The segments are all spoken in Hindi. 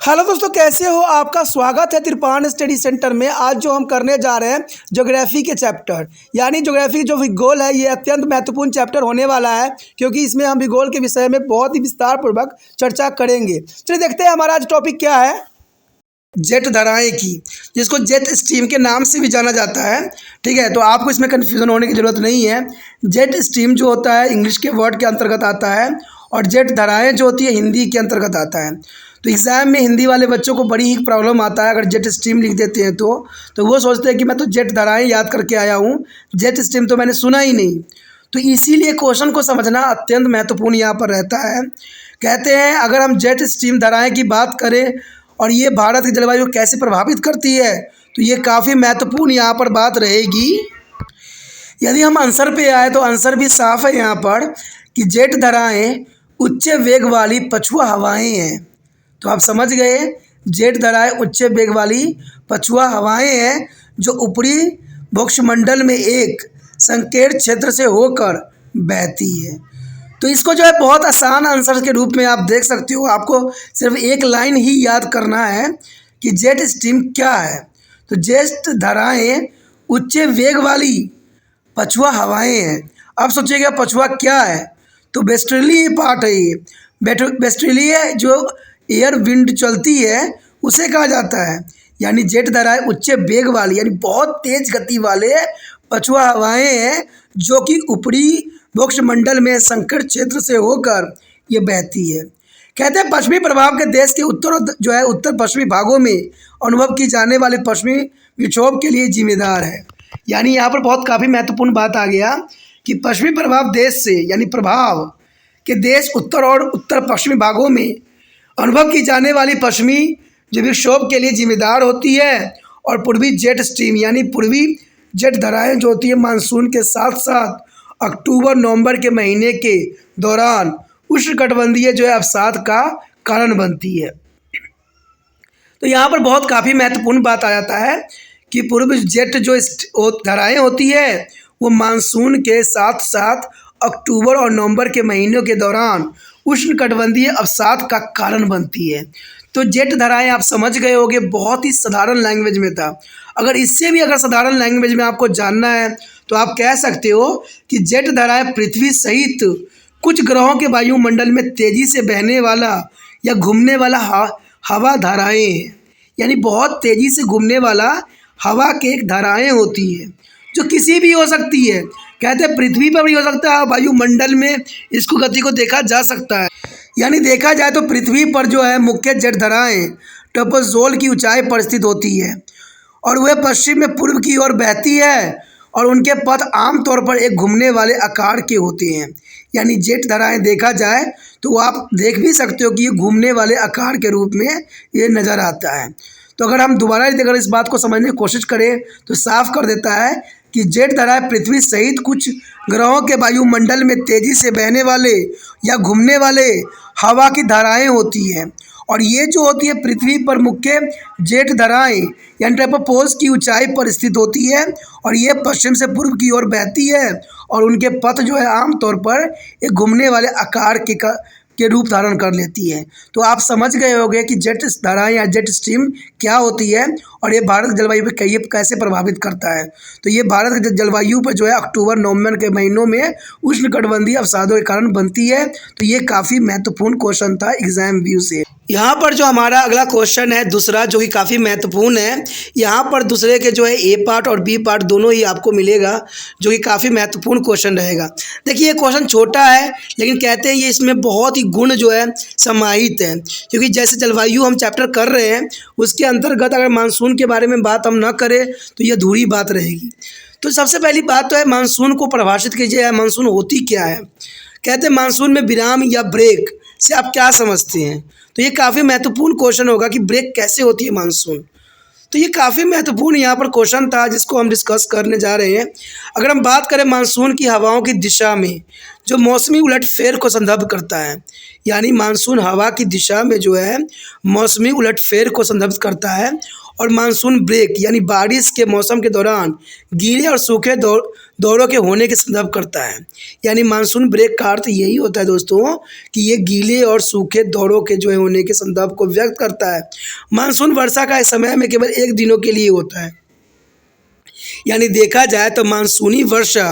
हेलो दोस्तों, कैसे हो? आपका स्वागत है त्रिपाण स्टडी सेंटर में। आज जो हम करने जा रहे हैं ज्योग्राफी के चैप्टर यानी ज्योग्राफी जो भूगोल है, ये अत्यंत महत्वपूर्ण चैप्टर होने वाला है क्योंकि इसमें हम भूगोल के विषय में बहुत ही विस्तार पूर्वक चर्चा करेंगे। चलिए देखते हैं हमारा आज टॉपिक क्या है। जेट धाराएं की, जिसको जेट स्ट्रीम के नाम से भी जाना जाता है। ठीक है, तो आपको इसमें कन्फ्यूज़न होने की ज़रूरत नहीं है। जेट स्ट्रीम जो होता है इंग्लिश के वर्ड के अंतर्गत आता है और जेट धाराएं जो होती है हिंदी के अंतर्गत आता है। तो एग्ज़ाम में हिंदी वाले बच्चों को बड़ी ही प्रॉब्लम आता है अगर जेट स्ट्रीम लिख देते हैं तो वो सोचते हैं कि मैं तो जेट धाराएं याद करके आया हूँ, जेट स्ट्रीम तो मैंने सुना ही नहीं। तो इसीलिए क्वेश्चन को समझना अत्यंत महत्वपूर्ण यहाँ पर रहता है। कहते हैं अगर हम जेट स्ट्रीम धाराएं की बात करें और ये भारत की जलवायु को कैसे प्रभावित करती है, तो ये काफ़ी महत्वपूर्ण यहाँ पर बात रहेगी। यदि हम आंसर पे आए तो आंसर भी साफ है यहाँ पर कि जेट धाराएं उच्च वेग वाली पछुआ हवाएं हैं। तो आप समझ गए, जेट धाराएं उच्च वेग वाली पछुआ हवाएं हैं जो ऊपरी भूमंडल में एक संकीर्ण क्षेत्र से होकर बहती है। तो इसको जो है बहुत आसान आंसर के रूप में आप देख सकते हो। आपको सिर्फ एक लाइन ही याद करना है कि जेट स्ट्रीम क्या है। तो जेट धाराएं उच्च वेग वाली पछुआ हवाएं हैं। अब सोचिएगा पछुआ क्या है, तो वेस्टर्ली पार्ट है ये। वेस्टर्ली जो एयर विंड चलती है उसे कहा जाता है। यानी जेट धाराएं उच्च वेग वाली यानी बहुत तेज गति वाले पछुआ हवाएं हैं जो कि ऊपरी भूमंडल में संकीर्ण क्षेत्र से होकर ये बहती है। कहते हैं पश्चिमी प्रभाव के देश के उत्तर पश्चिमी भागों में अनुभव की जाने वाले पश्चिमी विक्षोभ के लिए जिम्मेदार है। यानी यहाँ पर बहुत काफ़ी महत्वपूर्ण बात आ गया कि पश्चिमी प्रभाव देश से यानी प्रभाव के देश उत्तर और उत्तर पश्चिमी भागों में अनुभव की जाने वाली पश्चिमी जो विक्षोभ के लिए जिम्मेदार होती है। और पूर्वी जेट स्ट्रीम यानी पूर्वी जेट धाराएं जो होती है मानसून के साथ साथ अक्टूबर नवंबर के महीने के दौरान उष्णकटिबंधीय जो है अवसाद का कारण बनती है। तो यहाँ पर बहुत काफ़ी महत्वपूर्ण बात आ जाता है कि पूर्व जेट जो धाराएं होती है वो मानसून के साथ साथ अक्टूबर और नवंबर के महीनों के दौरान उष्णकटिबंधीय अवसाद का कारण बनती है। तो जेट धाराएं आप समझ गए होंगे, बहुत ही साधारण लैंग्वेज में था। अगर इससे भी अगर साधारण लैंग्वेज में आपको जानना है तो आप कह सकते हो कि जेट धाराएं पृथ्वी सहित कुछ ग्रहों के वायुमंडल में तेज़ी से बहने वाला या घूमने वाला हवा धाराएं हैं। यानी बहुत तेज़ी से घूमने वाला हवा के एक धाराएं होती है जो किसी भी हो सकती है। कहते हैं पृथ्वी पर भी हो सकता है, वायुमंडल में इसको गति को देखा जा सकता है। यानी देखा जाए तो पृथ्वी पर जो है मुख्य जेट धाराएं ट्रोपोजोल की ऊंचाई पर स्थित होती है और वह पश्चिम में पूर्व की ओर बहती है और उनके पथ आमतौर पर एक घूमने वाले आकार के होते हैं। यानी जेट धाराएं देखा जाए तो आप देख भी सकते हो कि ये घूमने वाले आकार के रूप में ये नज़र आता है। तो अगर हम दोबारा अगर इस बात को समझने की कोशिश करें तो साफ कर देता है कि जेट धाराएं पृथ्वी सहित कुछ ग्रहों के वायुमंडल में तेज़ी से बहने वाले या घूमने वाले हवा की धाराएं होती हैं। और ये जो होती है पृथ्वी पर मुख्य जेट धाराएं यानी ट्रोपोपॉज़ की ऊंचाई पर स्थित होती है और ये पश्चिम से पूर्व की ओर बहती है और उनके पथ जो है आमतौर पर एक घूमने वाले आकार के रूप धारण कर लेती है। तो आप समझ गए होंगे कि जेट धाराएं या जेट स्ट्रीम क्या होती है और ये भारत की जलवायु पर कैसे प्रभावित करता है। तो ये भारत की जलवायु पर जो है अक्टूबर नवंबर के महीनों में उष्णकटिबंधीय अवसादों के कारण बनती है। तो ये काफ़ी महत्वपूर्ण क्वेश्चन था एग्जाम व्यू से। यहाँ पर जो हमारा अगला क्वेश्चन है दूसरा, जो कि काफ़ी महत्वपूर्ण है। यहाँ पर दूसरे के जो है ए पार्ट और बी पार्ट दोनों ही आपको मिलेगा, जो कि काफ़ी महत्वपूर्ण क्वेश्चन रहेगा। देखिए ये क्वेश्चन छोटा है लेकिन कहते हैं ये इसमें बहुत ही गुण जो है समाहित है, क्योंकि जैसे जलवायु हम चैप्टर कर रहे हैं उसके अंतर्गत अगर मानसून के बारे में बात हम ना करें तो ये अधूरी बात रहेगी। तो सबसे पहली बात तो है मानसून को परिभाषित कीजिए, मानसून होती क्या है। कहते हैं मानसून में विराम या ब्रेक से आप क्या समझते हैं। तो ये काफ़ी महत्वपूर्ण क्वेश्चन होगा कि ब्रेक कैसे होती है मानसून। तो ये काफ़ी महत्वपूर्ण यहाँ पर क्वेश्चन था जिसको हम डिस्कस करने जा रहे हैं। अगर हम बात करें मानसून की हवाओं की दिशा में, जो मौसमी उलटफेर को संदर्भ करता है। यानी मानसून हवा की दिशा में जो है मौसमी उलटफेर को संदर्भित करता है। और मानसून ब्रेक यानी बारिश के मौसम के दौरान गीले और सूखे दौरों के होने के संदर्भ करता है। यानी मानसून ब्रेक का अर्थ यही होता है दोस्तों कि ये गीले और सूखे दौरों के जो है होने के संदर्भ को व्यक्त करता है। मानसून वर्षा का इस समय में केवल 1 दिनों के लिए होता है। यानी देखा जाए तो मानसूनी वर्षा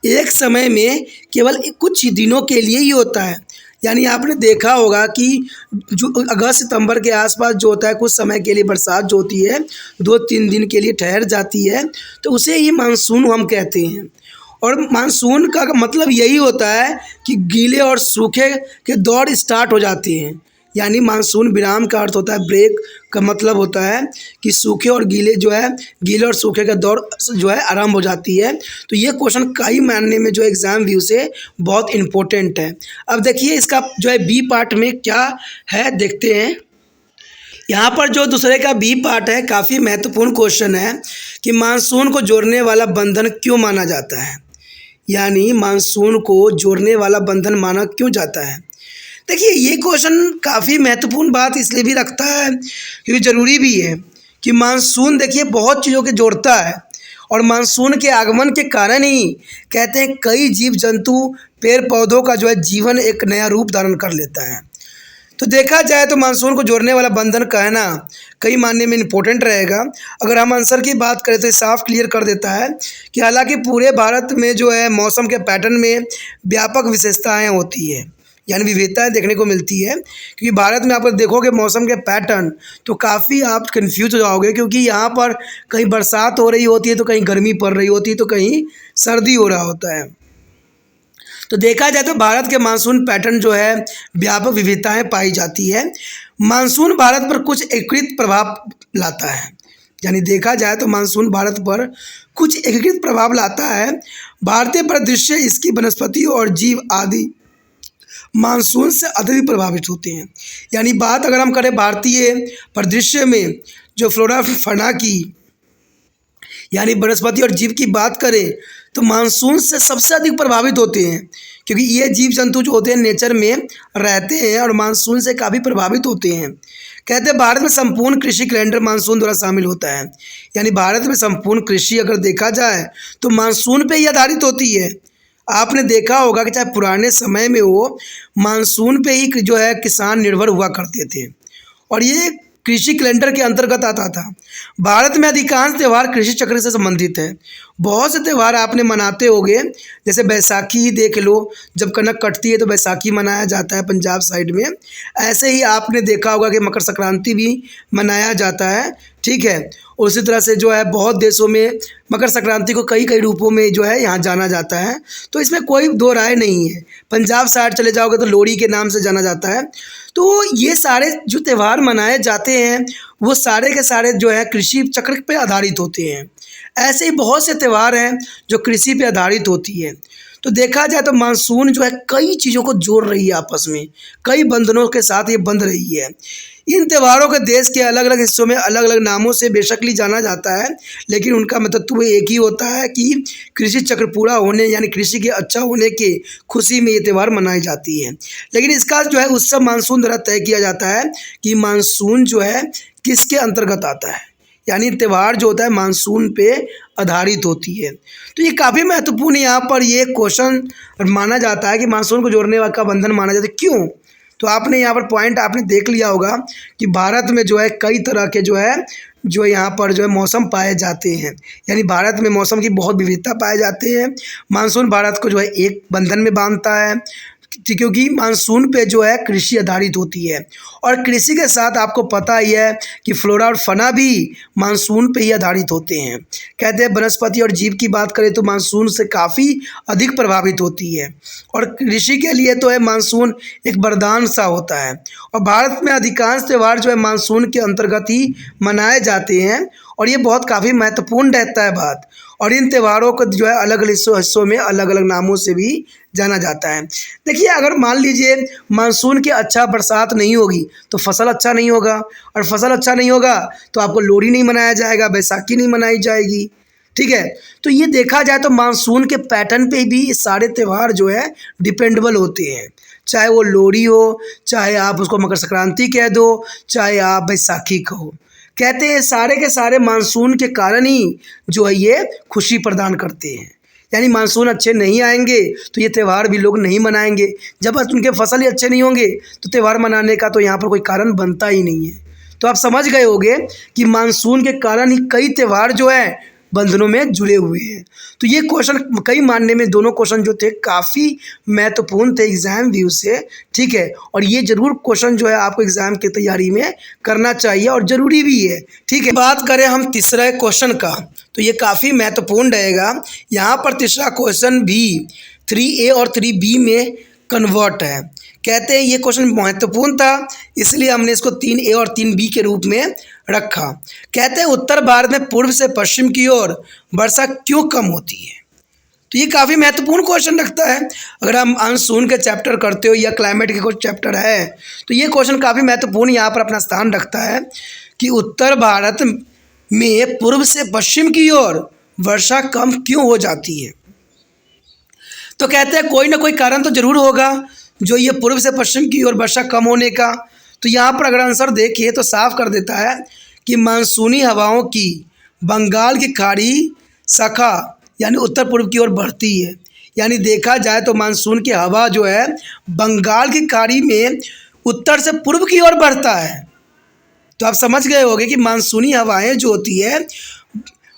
एक समय में केवल कुछ ही दिनों के लिए ही होता है। यानी आपने देखा होगा कि जो अगस्त सितंबर के आसपास जो होता है कुछ समय के लिए बरसात जो होती है 2-3 दिन के लिए ठहर जाती है, तो उसे ही मानसून हम कहते हैं। और मानसून का मतलब यही होता है कि गीले और सूखे के दौर स्टार्ट हो जाते हैं। यानी मानसून विराम का अर्थ होता है ब्रेक का मतलब होता है कि सूखे और गीले जो है गीले और सूखे का दौर जो है आरंभ हो जाती है। तो ये क्वेश्चन कई मायने में जो एग्ज़ाम व्यू से बहुत इम्पोर्टेंट है। अब देखिए इसका जो है बी पार्ट में क्या है देखते हैं। यहाँ पर जो दूसरे का बी पार्ट है काफ़ी महत्वपूर्ण क्वेश्चन है कि मानसून को जोड़ने वाला बंधन क्यों माना जाता है। यानी मानसून को जोड़ने वाला बंधन माना क्यों जाता है। देखिए ये क्वेश्चन काफ़ी महत्वपूर्ण बात इसलिए भी रखता है क्योंकि ज़रूरी भी है कि मानसून देखिए बहुत चीज़ों के जोड़ता है। और मानसून के आगमन के कारण ही कहते हैं कई जीव जंतु पेड़ पौधों का जो है जीवन एक नया रूप धारण कर लेता है। तो देखा जाए तो मानसून को जोड़ने वाला बंधन कहना कई मायने में इम्पोर्टेंट रहेगा। अगर हम आंसर की बात करें तो साफ क्लियर कर देता है कि हालांकि पूरे भारत में जो है मौसम के पैटर्न में व्यापक विशेषताएं होती है, यानी विविधताएं देखने को मिलती है। क्योंकि भारत में आप देखोगे मौसम के पैटर्न तो काफ़ी आप कंफ्यूज हो जाओगे, क्योंकि यहाँ पर कहीं बरसात हो रही होती है तो कहीं गर्मी पड़ रही होती है तो कहीं सर्दी हो रहा होता है। तो देखा जाए तो भारत के मानसून पैटर्न जो है व्यापक विविधताएं पाई जाती है। मानसून भारत पर कुछ एकीकृत प्रभाव लाता है। यानी देखा जाए तो मानसून भारत पर कुछ एकीकृत प्रभाव लाता है। भारतीय परिदृश्य इसकी वनस्पति और जीव आदि मानसून से अधिक प्रभावित होते हैं। यानी बात अगर हम करें भारतीय परिदृश्य में जो फ्लोरा फना की यानी वनस्पति और जीव की बात करें तो मानसून से सबसे अधिक प्रभावित होते हैं, क्योंकि ये जीव जंतु जो होते हैं नेचर में रहते हैं और मानसून से काफ़ी प्रभावित होते हैं। कहते हैं भारत में संपूर्ण कृषि कैलेंडर मानसून द्वारा शामिल होता है। यानी भारत में संपूर्ण कृषि अगर देखा जाए तो मानसून पे ही आधारित होती है। आपने देखा होगा कि चाहे पुराने समय में हो मानसून पे ही जो है किसान निर्भर हुआ करते थे और ये कृषि कैलेंडर के अंतर्गत आता था। भारत में अधिकांश त्यौहार कृषि चक्र से संबंधित है। बहुत से त्यौहार आपने मनाते होंगे, जैसे बैसाखी ही देख लो, जब कनक कटती है तो बैसाखी मनाया जाता है पंजाब साइड में। ऐसे ही आपने देखा होगा कि मकर संक्रांति भी मनाया जाता है, ठीक है। उसी तरह से जो है बहुत देशों में मकर संक्रांति को कई कई रूपों में जो है यहाँ जाना जाता है, तो इसमें कोई दो राय नहीं है। पंजाब साइड चले जाओगे तो लोहड़ी के नाम से जाना जाता है। तो ये सारे जो त्यौहार मनाए जाते हैं वो सारे के सारे जो है कृषि चक्र पे आधारित होते हैं। ऐसे ही बहुत से त्यौहार हैं जो कृषि पे आधारित होती है। तो देखा जाए तो मानसून जो है कई चीज़ों को जोड़ रही है आपस में, कई बंधनों के साथ ये बंध रही है। इन त्योहारों के देश के अलग अलग हिस्सों में अलग अलग नामों से बेशकली जाना जाता है, लेकिन उनका महत्व एक ही होता है कि कृषि चक्र पूरा होने यानी कृषि के अच्छा होने के खुशी में ये त्यौहार मनाई जाती है। लेकिन इसका जो है उत्सव मानसून द्वारा तय किया जाता है कि मानसून जो है किसके अंतर्गत आता है, यानी त्यौहार जो होता है मानसून पे आधारित होती है। तो ये काफ़ी महत्वपूर्ण यहाँ पर ये क्वेश्चन माना जाता है कि मानसून को जोड़ने का बंधन माना जाता है। क्यों? तो आपने यहाँ पर पॉइंट आपने देख लिया होगा कि भारत में जो है कई तरह के जो यहाँ पर जो है मौसम पाए जाते हैं। यानी भारत में मौसम की बहुत विविधता पाए जाते हैं। मानसून भारत को जो है एक बंधन में बांधता है, क्योंकि मानसून पे जो है कृषि आधारित होती है और कृषि के साथ आपको पता ही है कि फ्लोरा और फना भी मानसून पे ही आधारित होते हैं। कहते हैं वनस्पति और जीव की बात करें तो मानसून से काफ़ी अधिक प्रभावित होती है और कृषि के लिए तो है मानसून एक वरदान सा होता है। और भारत में अधिकांश त्यौहार जो है मानसून के अंतर्गत ही मनाए जाते हैं और ये बहुत काफ़ी महत्वपूर्ण रहता है बात। और इन त्योहारों को जो है अलग अलग हिस्सों में अलग अलग नामों से भी जाना जाता है। देखिए अगर मान लीजिए मानसून की अच्छा बरसात नहीं होगी तो फसल अच्छा नहीं होगा, और फसल अच्छा नहीं होगा तो आपको लोहड़ी नहीं मनाया जाएगा, बैसाखी नहीं मनाई जाएगी। ठीक है। तो ये देखा जाए तो मानसून के पैटर्न पे भी ये सारे त्यौहार जो है डिपेंडेबल होते हैं, चाहे वो लोहड़ी हो, चाहे आप उसको मकर संक्रांति कह दो, चाहे आप बैसाखी कहो। कहते हैं सारे के सारे मानसून के कारण ही जो है ये खुशी प्रदान करते हैं। यानी मानसून अच्छे नहीं आएंगे तो ये त्यौहार भी लोग नहीं मनाएंगे। जब उनके फसल ही अच्छे नहीं होंगे तो त्यौहार मनाने का तो यहाँ पर कोई कारण बनता ही नहीं है। तो आप समझ गए होंगे कि मानसून के कारण ही कई त्यौहार जो है बंधनों में जुड़े हुए हैं। तो ये क्वेश्चन कई मानने में दोनों क्वेश्चन जो थे काफ़ी महत्वपूर्ण थे एग्जाम व्यू से, ठीक है। और ये जरूर क्वेश्चन जो है आपको एग्जाम की तैयारी में करना चाहिए और ज़रूरी भी है, ठीक है। बात करें हम तीसरे क्वेश्चन का तो ये काफ़ी महत्वपूर्ण रहेगा। यहाँ पर तीसरा क्वेश्चन भी 3A और 3B में कन्वर्ट है। कहते हैं ये क्वेश्चन महत्वपूर्ण था इसलिए हमने इसको 3A और 3B के रूप में रखा। कहते हैं उत्तर भारत में पूर्व से पश्चिम की ओर वर्षा क्यों कम होती है। तो ये काफ़ी महत्वपूर्ण क्वेश्चन रखता है। अगर हम मानसून के चैप्टर करते हो या क्लाइमेट के कोई चैप्टर है तो ये क्वेश्चन काफ़ी महत्वपूर्ण यहाँ पर अपना स्थान रखता है कि उत्तर भारत में पूर्व से पश्चिम की ओर वर्षा कम क्यों हो जाती है। तो कहते हैं कोई ना कोई कारण तो जरूर होगा जो ये पूर्व से पश्चिम की ओर वर्षा कम होने का। तो यहाँ पर अगर आंसर देखिए तो साफ कर देता है कि मानसूनी हवाओं की बंगाल की खाड़ी शाखा यानी उत्तर पूर्व की ओर बढ़ती है। यानी देखा जाए तो मानसून की हवा जो है बंगाल की खाड़ी में उत्तर से पूर्व की ओर बढ़ता है। तो आप समझ गए होंगे कि मानसूनी हवाएं जो होती है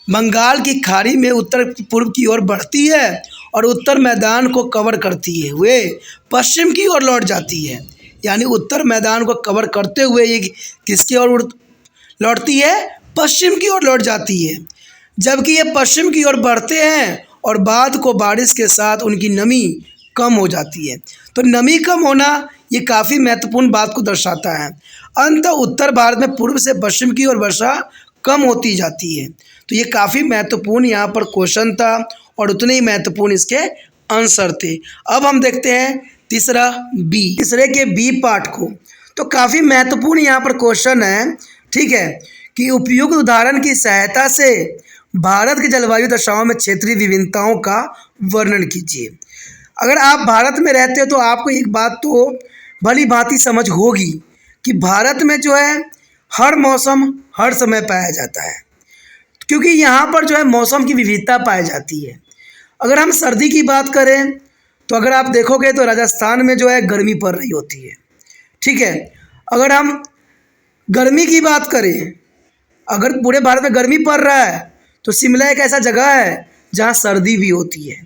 बंगाल की खाड़ी में उत्तर पूर्व की ओर बढ़ती है और उत्तर मैदान को कवर करती है, वे पश्चिम की ओर लौट जाती है। यानी उत्तर मैदान को कवर करते हुए ये किसकी ओर लौटती है, पश्चिम की ओर लौट जाती है। जबकि ये पश्चिम की ओर बढ़ते हैं और बाद को बारिश के साथ उनकी नमी कम हो जाती है। तो नमी कम होना ये काफ़ी महत्वपूर्ण बात को दर्शाता है। अंततः उत्तर भारत में पूर्व से पश्चिम की ओर वर्षा कम होती जाती है। तो ये काफ़ी महत्वपूर्ण यहाँ पर क्वेश्चन था और उतने ही महत्वपूर्ण इसके आंसर थे। अब हम देखते हैं तीसरे के बी पार्ट को। तो काफ़ी महत्वपूर्ण यहाँ पर क्वेश्चन है, ठीक है, कि उपयुक्त उदाहरण की सहायता से भारत की जलवायु दशाओं में क्षेत्रीय विभिन्नताओं का वर्णन कीजिए। अगर आप भारत में रहते हो तो आपको एक बात तो भली भांति समझ होगी कि भारत में जो है हर मौसम हर समय पाया जाता है, क्योंकि यहाँ पर जो है मौसम की विविधता पाई जाती है। अगर हम सर्दी की बात करें तो अगर आप देखोगे तो राजस्थान में जो है गर्मी पड़ रही होती है, ठीक है। अगर हम गर्मी की बात करें, अगर पूरे भारत में गर्मी पड़ रहा है तो शिमला एक ऐसा जगह है जहाँ सर्दी भी होती है।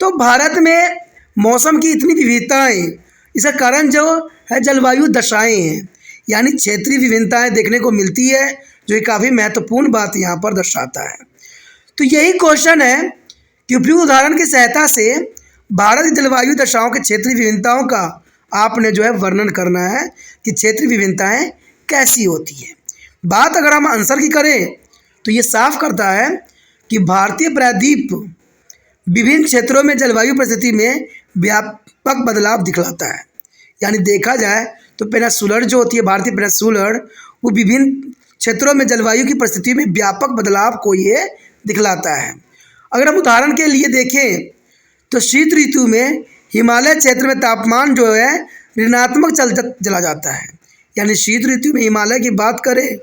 तो भारत में मौसम की इतनी विविधताएं, इसका कारण जो है जलवायु दशाएं हैं, यानी क्षेत्रीय विभिन्नताएं देखने को मिलती है, जो ये काफ़ी महत्वपूर्ण बात यहाँ पर दर्शाता है। तो यही क्वेश्चन है कि उपयुक्त उदाहरण की सहायता से भारत की जलवायु दशाओं के क्षेत्रीय विभिन्नताओं का आपने जो है वर्णन करना है कि क्षेत्रीय विभिन्नताएं कैसी होती है। बात अगर हम आंसर की करें तो ये साफ करता है कि भारतीय प्रायद्वीप विभिन्न क्षेत्रों में जलवायु परिस्थिति में व्यापक बदलाव दिखलाता है। यानी देखा जाए तो पेनिनसुलर जो होती है भारतीय पेनिनसुलर, वो विभिन्न क्षेत्रों में जलवायु की परिस्थिति में व्यापक बदलाव को ये दिखलाता है। अगर हम उदाहरण के लिए देखें तो शीत ऋतु में हिमालय क्षेत्र में तापमान जो है ऋणात्मक चला जाता है। यानी शीत ऋतु में हिमालय की बात करें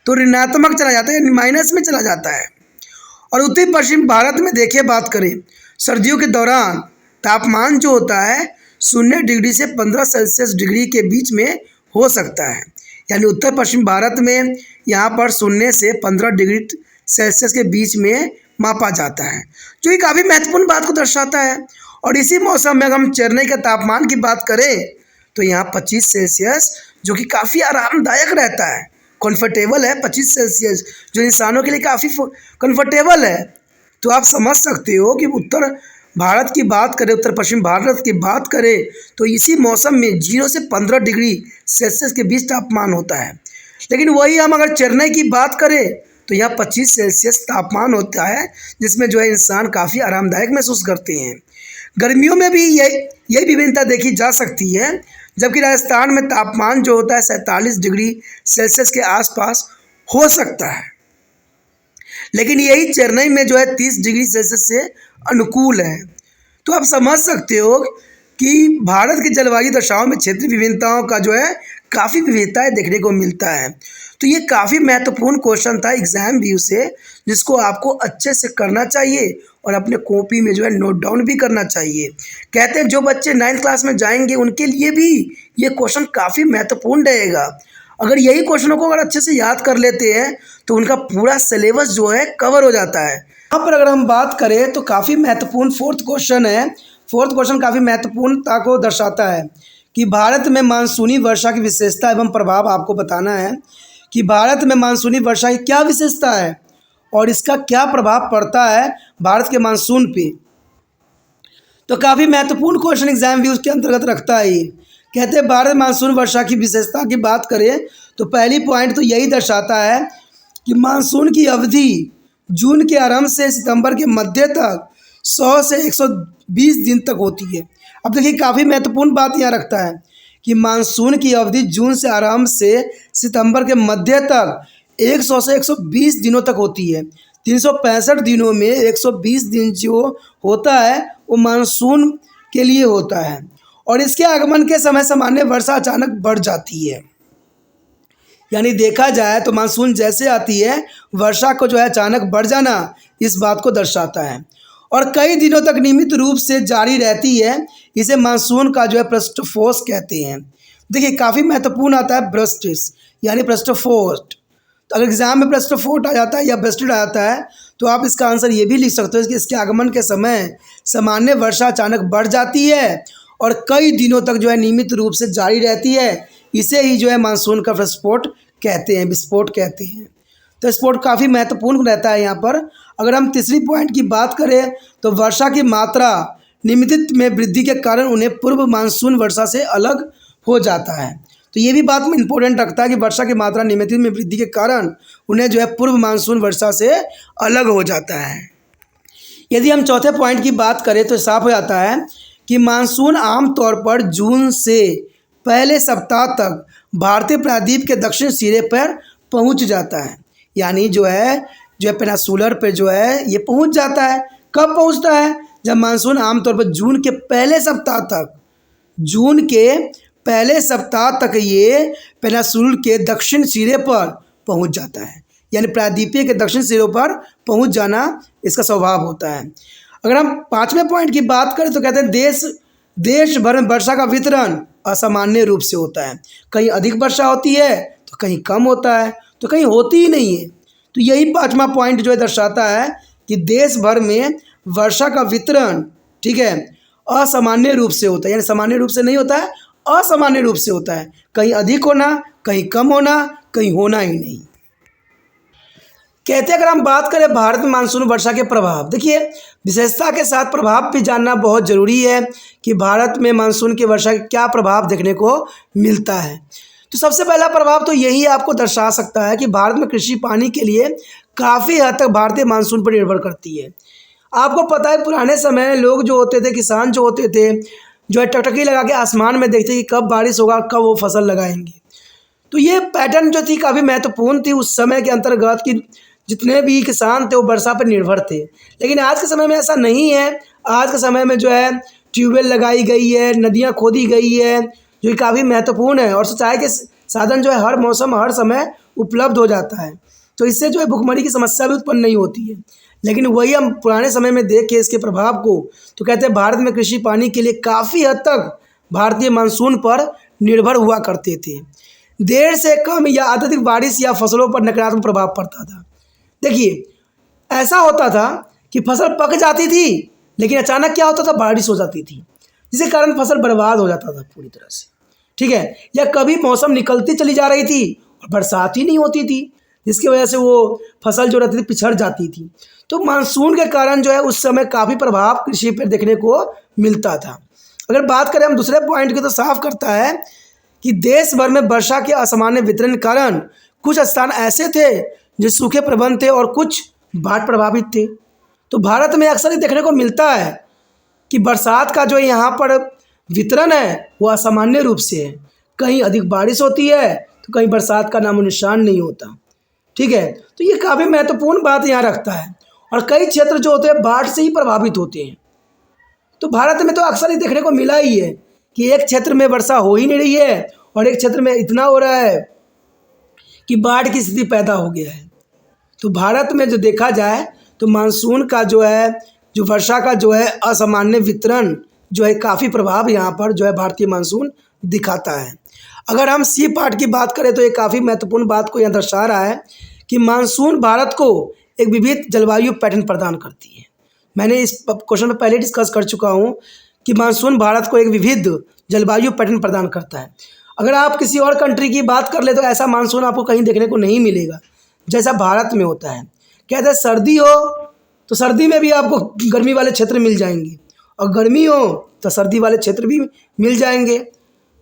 तो ऋणात्मक चला जाता है, यानी माइनस में चला जाता है। और उत्तरी पश्चिम भारत में देखिए बात करें, सर्दियों के दौरान तापमान जो होता है 0 डिग्री से 15 सेल्सियस डिग्री के बीच में हो सकता है। यानी उत्तर पश्चिम भारत में यहाँ पर 0 से 15 डिग्री सेल्सियस के बीच में मापा जाता है, जो कि काफ़ी महत्वपूर्ण बात को दर्शाता है। और इसी मौसम में अगर हम चेन्नई का तापमान की बात करें तो यहाँ 25 सेल्सियस, जो कि काफ़ी आरामदायक रहता है, कंफर्टेबल है 25 सेल्सियस, जो इंसानों के लिए काफ़ी कंफर्टेबल है। तो आप समझ सकते हो कि उत्तर भारत की बात करें, उत्तर पश्चिम भारत की बात करें तो इसी मौसम में 0 से 15 डिग्री सेल्सियस के बीच तापमान होता है। लेकिन वही हम अगर चेन्नई की बात करें तो यहाँ 25 सेल्सियस तापमान होता है, जिसमें जो है इंसान काफ़ी आरामदायक महसूस करते हैं। गर्मियों में भी यही विभिन्नता देखी जा सकती है, जबकि राजस्थान में तापमान जो होता है 47 डिग्री सेल्सियस के आसपास हो सकता है। लेकिन यही चेन्नई में जो है 30 डिग्री सेल्सियस से अनुकूल है। तो आप समझ सकते हो कि भारत की जलवायु दशाओं में क्षेत्रीय विभिन्नताओं का जो है काफ़ी विविधताएं देखने को मिलता है। तो ये काफ़ी महत्वपूर्ण क्वेश्चन था एग्जाम व्यू से, जिसको आपको अच्छे से करना चाहिए और अपने कॉपी में जो है नोट डाउन भी करना चाहिए। कहते हैं जो बच्चे 9th क्लास में जाएंगे उनके लिए भी ये क्वेश्चन काफ़ी महत्वपूर्ण रहेगा। अगर यही क्वेश्चनों को अगर अच्छे से याद कर लेते हैं तो उनका पूरा सिलेबस जो है कवर हो जाता है। यहाँ पर अगर हम बात करें तो काफ़ी महत्वपूर्ण फोर्थ क्वेश्चन है। फोर्थ क्वेश्चन काफ़ी महत्वपूर्णता को दर्शाता है कि भारत में मानसूनी वर्षा की विशेषता एवं प्रभाव आपको बताना है कि भारत में मानसूनी वर्षा की क्या विशेषता है और इसका क्या प्रभाव पड़ता है भारत के मानसून पे। तो काफ़ी महत्वपूर्ण क्वेश्चन एग्जाम व्यूज के अंतर्गत रखता है ये। कहते हैं भारत मानसून वर्षा की विशेषता की बात करें तो पहली पॉइंट तो यही दर्शाता है कि मानसून की अवधि जून के आरंभ से सितंबर के मध्य तक 100 से 120 दिन तक होती है। अब देखिए काफ़ी महत्वपूर्ण बात यहाँ रखता है कि मानसून की अवधि जून से आरंभ से सितंबर के मध्य तक 100 से 120 दिनों तक होती है। 365 दिनों में 120 दिन जो होता है वो मानसून के लिए होता है और इसके आगमन के समय सामान्य वर्षा अचानक बढ़ जाती है। यानी देखा जाए तो मानसून जैसे आती है वर्षा को जो है अचानक बढ़ जाना इस बात को दर्शाता है और कई दिनों तक नियमित रूप से जारी रहती है। इसे मानसून का जो है पृष्ठपोष कहते हैं। देखिए काफ़ी महत्वपूर्ण आता है ब्रस्टिस यानी पृष्ठपोष। तो अगर एग्जाम में पृष्ठपोष आ जाता है या ब्रस्टिड आ जाता है तो आप इसका आंसर ये भी लिख सकते हो कि इसके आगमन के समय सामान्य वर्षा अचानक बढ़ जाती है और कई दिनों तक जो है नियमित रूप से जारी रहती है। इसे ही जो है मानसून का विस्फोट कहते हैं, विस्फोट कहते हैं। तो विस्फोट काफ़ी महत्वपूर्ण रहता है यहाँ पर। अगर हम तीसरी पॉइंट की बात करें तो वर्षा की मात्रा नियमित में वृद्धि के कारण उन्हें पूर्व मानसून वर्षा से अलग हो जाता है। तो ये भी बात में इम्पोर्टेंट रखता है कि वर्षा की मात्रा नियमित में वृद्धि के कारण उन्हें जो है पूर्व मानसून वर्षा से अलग हो जाता है। यदि हम चौथे पॉइंट की बात करें तो साफ हो जाता है कि मानसून आमतौर पर जून से पहले सप्ताह तक भारतीय प्रायद्वीप के दक्षिण सिरे पर पहुंच जाता है। यानी जो है पेनिनसुलर पे जो है ये पहुंच जाता है। कब पहुंचता है? जब मानसून आमतौर पर जून के पहले सप्ताह तक ये पेनिनसुल के दक्षिण सिरे पर पहुंच जाता है। यानी प्रायद्वीपीय के दक्षिण सिरों पर पहुंच जाना इसका स्वभाव होता है। अगर हम पाँचवें पॉइंट की बात करें तो कहते हैं देश भर में वर्षा का वितरण असामान्य रूप से होता है। कहीं अधिक वर्षा होती है तो कहीं कम होता है तो कहीं होती ही नहीं है। तो यही पाँचवा पॉइंट जो है दर्शाता है कि देश भर में वर्षा का वितरण ठीक है असामान्य रूप से होता है। यानी सामान्य रूप से नहीं होता है, असामान्य रूप से होता है। कहीं अधिक होना, कहीं कम होना, कहीं होना ही नहीं। कहते हैं अगर हम बात करें भारत में मानसून वर्षा के प्रभाव, देखिए विशेषता के साथ प्रभाव भी जानना बहुत ज़रूरी है कि भारत में मानसून की वर्षा के क्या प्रभाव देखने को मिलता है। तो सबसे पहला प्रभाव तो यही आपको दर्शा सकता है कि भारत में कृषि पानी के लिए काफ़ी हद तक भारतीय मानसून पर निर्भर करती है। आपको पता है पुराने समय में लोग जो होते थे, किसान जो होते थे, जो है टकटकी लगा के आसमान में देखते कि कब बारिश होगा, कब वो फसल लगाएंगे। तो ये पैटर्न जो थी काफ़ी महत्वपूर्ण थी उस समय के अंतर्गत कि जितने भी किसान थे वो वर्षा पर निर्भर थे। लेकिन आज के समय में ऐसा नहीं है। आज के समय में जो है ट्यूबवेल लगाई गई है, नदियाँ खोदी गई है, जो कि काफ़ी महत्वपूर्ण है और सिंचाई के साधन जो है हर मौसम हर समय उपलब्ध हो जाता है। तो इससे जो है भुखमरी की समस्या भी उत्पन्न नहीं होती है। लेकिन वही हम पुराने समय में देखें इसके प्रभाव को तो कहते हैं भारत में कृषि पानी के लिए काफ़ी हद तक भारतीय मानसून पर निर्भर हुआ करते थे। देर से कम या अत्यधिक बारिश या फसलों पर नकारात्मक प्रभाव पड़ता था। देखिए ऐसा होता था कि फसल पक जाती थी लेकिन अचानक क्या होता था, बारिश हो जाती थी, जिसके कारण फसल बर्बाद हो जाता था पूरी तरह से, ठीक है। या कभी मौसम निकलती चली जा रही थी और बरसात ही नहीं होती थी, जिसकी वजह से वो फसल जो रहती थी पिछड़ जाती थी। तो मानसून के कारण जो है उस समय काफ़ी प्रभाव कृषि पर देखने को मिलता था। अगर बात करें हम दूसरे पॉइंट की तो साफ करता है कि देश भर में वर्षा के असामान्य वितरण के कारण कुछ स्थान ऐसे थे जो सूखे प्रबंध थे और कुछ बाढ़ प्रभावित थे। तो भारत में अक्सर ये देखने को मिलता है कि बरसात का जो यहाँ पर वितरण है वो असामान्य रूप से है। कहीं अधिक बारिश होती है तो कहीं बरसात का नामो निशान नहीं होता। ठीक है। तो ये काफ़ी महत्वपूर्ण बात यहाँ रखता है। और कई क्षेत्र जो होते हैं बाढ़ से ही प्रभावित होते हैं। तो भारत में तो अक्सर ये देखने को मिला ही है कि एक क्षेत्र में वर्षा हो ही नहीं रही है और एक क्षेत्र में इतना हो रहा है कि बाढ़ की स्थिति पैदा हो गया है। तो भारत में जो देखा जाए तो मानसून का जो है, जो वर्षा का जो है असामान्य वितरण जो है काफ़ी प्रभाव यहाँ पर जो है भारतीय मानसून दिखाता है। अगर हम सी पार्ट की बात करें तो ये काफ़ी महत्वपूर्ण बात को यहाँ दर्शा रहा है कि मानसून भारत को एक विविध जलवायु पैटर्न प्रदान करती है। मैंने इस क्वेश्चन में पहले डिस्कस कर चुका हूँ कि मानसून भारत को एक विविध जलवायु पैटर्न प्रदान करता है। अगर आप किसी और कंट्री की बात कर ले तो ऐसा मानसून आपको कहीं देखने को नहीं मिलेगा जैसा भारत में होता है। कहते हैं सर्दी हो तो सर्दी में भी आपको गर्मी वाले क्षेत्र मिल जाएंगे और गर्मी हो तो सर्दी वाले क्षेत्र भी मिल जाएंगे।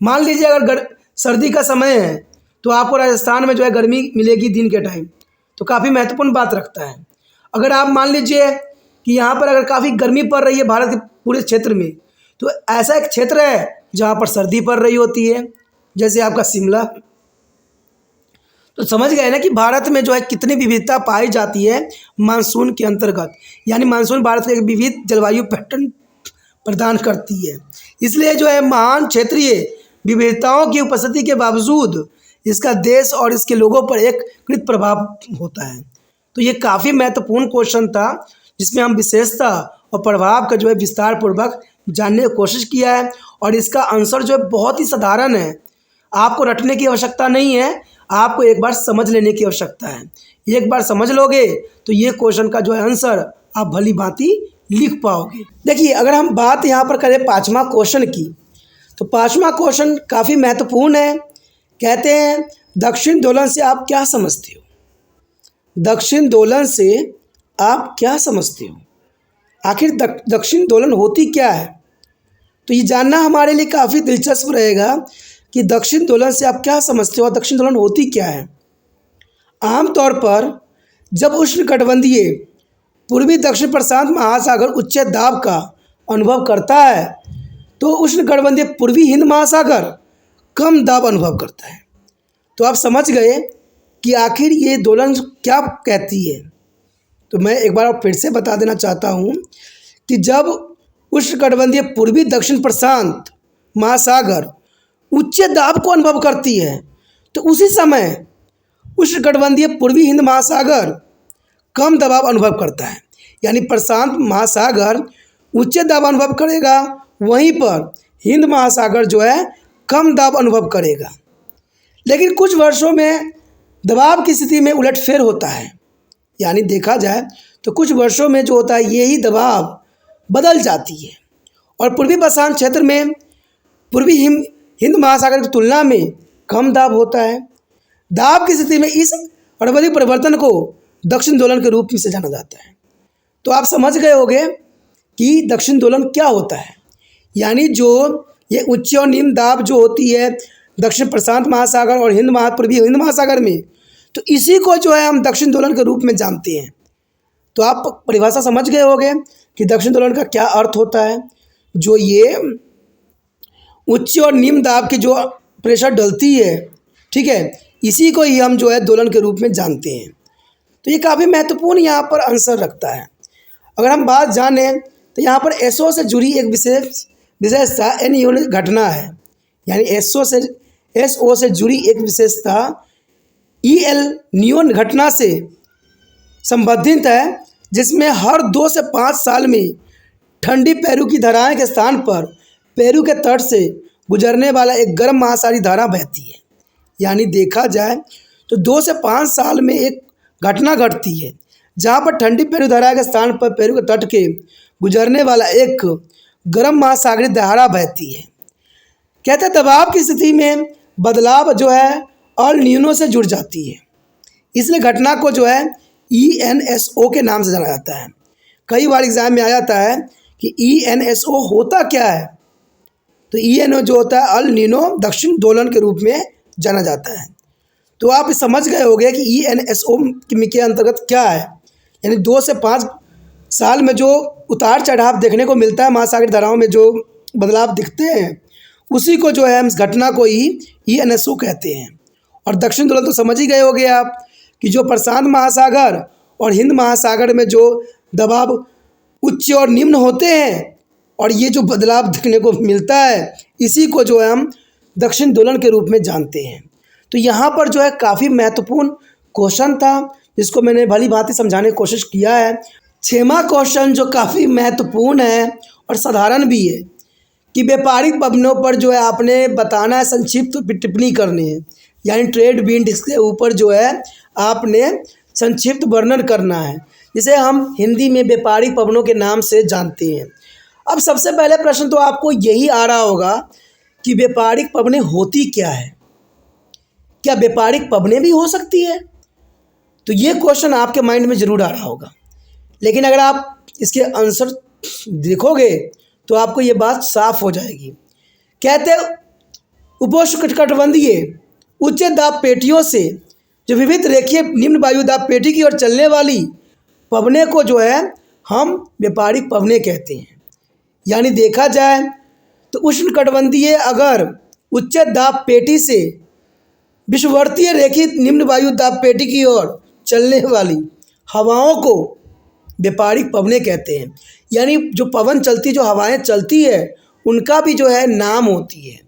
मान लीजिए अगर सर्दी का समय है तो आपको राजस्थान में जो है गर्मी मिलेगी दिन के टाइम, तो काफ़ी महत्वपूर्ण बात रखता है। अगर आप मान लीजिए कि यहाँ पर अगर काफ़ी गर्मी पड़ रही है भारत के पूरे क्षेत्र में, तो ऐसा एक क्षेत्र है जहाँ पर सर्दी पड़ रही होती है, जैसे आपका शिमला। तो समझ गए ना कि भारत में जो है कितनी विविधता पाई जाती है मानसून के अंतर्गत। यानी मानसून भारत को एक विविध जलवायु पैटर्न प्रदान करती है। इसलिए जो है महान क्षेत्रीय विविधताओं की उपस्थिति के बावजूद इसका देश और इसके लोगों पर एक कृत प्रभाव होता है। तो ये काफ़ी महत्वपूर्ण क्वेश्चन था जिसमें हम विशेषता और प्रभाव का जो है विस्तार पूर्वक जानने की कोशिश किया है। और इसका आंसर जो है बहुत ही साधारण है, आपको रटने की आवश्यकता नहीं है, आपको एक बार समझ लेने की आवश्यकता है। एक बार समझ लोगे तो ये क्वेश्चन का जो है आंसर आप भली भांति लिख पाओगे। देखिए अगर हम बात यहाँ पर करें पाँचवा क्वेश्चन की, तो पाँचवा क्वेश्चन काफ़ी महत्वपूर्ण है। कहते हैं दक्षिण दोलन से आप क्या समझते हो? दक्षिण दोलन से आप क्या समझते हो? आखिर दक्षिण दोलन होती क्या है? तो ये जानना हमारे लिए काफ़ी दिलचस्प रहेगा कि दक्षिण दोलन से आप क्या समझते हो और दक्षिण दोलन होती क्या है। आमतौर पर जब उष्णकटिबंधीय पूर्वी दक्षिण प्रशांत महासागर उच्च दाब का अनुभव करता है तो उष्णकटिबंधीय पूर्वी हिंद महासागर कम दाब अनुभव करता है। तो आप समझ गए कि आखिर ये दोलन क्या कहती है। तो मैं एक बार फिर से बता देना चाहता हूँ कि जब उष्णकटिबंधीय पूर्वी दक्षिण प्रशांत महासागर उच्च दाब को अनुभव करती है तो उसी समय उष्णकटिबंधीय पूर्वी हिंद महासागर कम दबाव अनुभव करता है। यानी प्रशांत महासागर उच्च दाब अनुभव करेगा, वहीं पर हिंद महासागर जो है कम दाब अनुभव करेगा। लेकिन कुछ वर्षों में दबाव की स्थिति में उलटफेर होता है। यानी देखा जाए तो कुछ वर्षों में जो होता है यही दबाव बदल जाती है और पूर्वी प्रशांत क्षेत्र में पूर्वी हिंद महासागर की तुलना में कम दाब होता है। दाब की स्थिति में इस अड़बड़ी परिवर्तन को दक्षिण दोलन के रूप में से जाना जाता है। तो आप समझ गए होंगे कि दक्षिण दोलन क्या होता है। यानी जो ये उच्च और निम्न दाब जो होती है दक्षिण प्रशांत महासागर और पूर्वी हिंद महासागर में, तो इसी को जो है हम दक्षिण दोलन के रूप में जानते हैं। तो आप परिभाषा समझ गए होंगे कि दक्षिण दोलन का क्या अर्थ होता है। जो ये उच्च और निम्न दाब की जो प्रेशर डलती है, ठीक है, इसी को ही हम जो है दोलन के रूप में जानते हैं। तो ये काफ़ी महत्वपूर्ण यहाँ पर आंसर रखता है। अगर हम बात जानें तो यहाँ पर एसओ से जुड़ी एक विशेषता एन यूनिट घटना है। यानी एसओ से जुड़ी एक विशेषता ईएल नियोन घटना से संबंधित है, जिसमें हर 2 से 5 साल में ठंडी पेरू की धाराएं के स्थान पर पेरू के तट से गुजरने वाला एक गर्म महासागरीय धारा बहती है। यानी देखा जाए तो 2 से 5 साल में एक घटना घटती है जहाँ पर ठंडी पेरू धारा के स्थान पर पेरू के तट के गुजरने वाला एक गर्म महासागरीय धारा बहती है। कहते हैं दबाव की स्थिति में बदलाव जो है अल नीनो से जुड़ जाती है, इसलिए घटना को जो है ENSO के नाम से जाना जाता है। कई बार एग्जाम में आ जाता है कि ENSO होता क्या है। तो ENO जो होता है अल नीनो दक्षिण दोलन के रूप में जाना जाता है। तो आप समझ गए होंगे कि ENSO के अंतर्गत क्या है। यानी 2 से 5 साल में जो उतार चढ़ाव देखने को मिलता है महासागरीय धाराओं में, जो बदलाव दिखते हैं, उसी को जो है हम इस घटना को ही ENSO कहते हैं। और दक्षिण दोलन तो समझ ही गए होंगे आप कि जो प्रशांत महासागर और हिंद महासागर में जो दबाव उच्च और निम्न होते हैं और ये जो बदलाव देखने को मिलता है, इसी को जो है हम दक्षिण दोलन के रूप में जानते हैं। तो यहाँ पर जो है काफ़ी महत्वपूर्ण क्वेश्चन था, जिसको मैंने भली भांति समझाने की कोशिश किया है। 6वां क्वेश्चन जो काफ़ी महत्वपूर्ण है और साधारण भी है कि व्यापारिक पबनों पर जो है आपने बताना है, संक्षिप्त टिप्पणी करनी है, यानी ट्रेड विंड्स के ऊपर जो है आपने संक्षिप्त वर्णन करना है, जिसे हम हिंदी में व्यापारिक पबनों के नाम से जानते हैं। अब सबसे पहले प्रश्न तो आपको यही आ रहा होगा कि व्यापारिक पबनें होती क्या है, क्या व्यापारिक पबनें भी हो सकती है? तो ये क्वेश्चन आपके माइंड में ज़रूर आ रहा होगा, लेकिन अगर आप इसके आंसर देखोगे तो आपको ये बात साफ हो जाएगी। कहते उपोष्णकटिबंधीय उच्च दाब पेटियों से जो विविध रेखीय निम्न वायु दाब पेटी की ओर चलने वाली पबने को जो है हम व्यापारिक पबने कहते हैं। यानी देखा जाए तो उष्णकटिबंधीय अगर उच्च दाब पेटी से विषुववर्तीय रेखीय निम्न वायु दाब पेटी की ओर चलने वाली हवाओं को व्यापारिक पवनें कहते हैं। यानी जो पवन चलती, जो हवाएं चलती है, उनका भी जो है नाम होती है।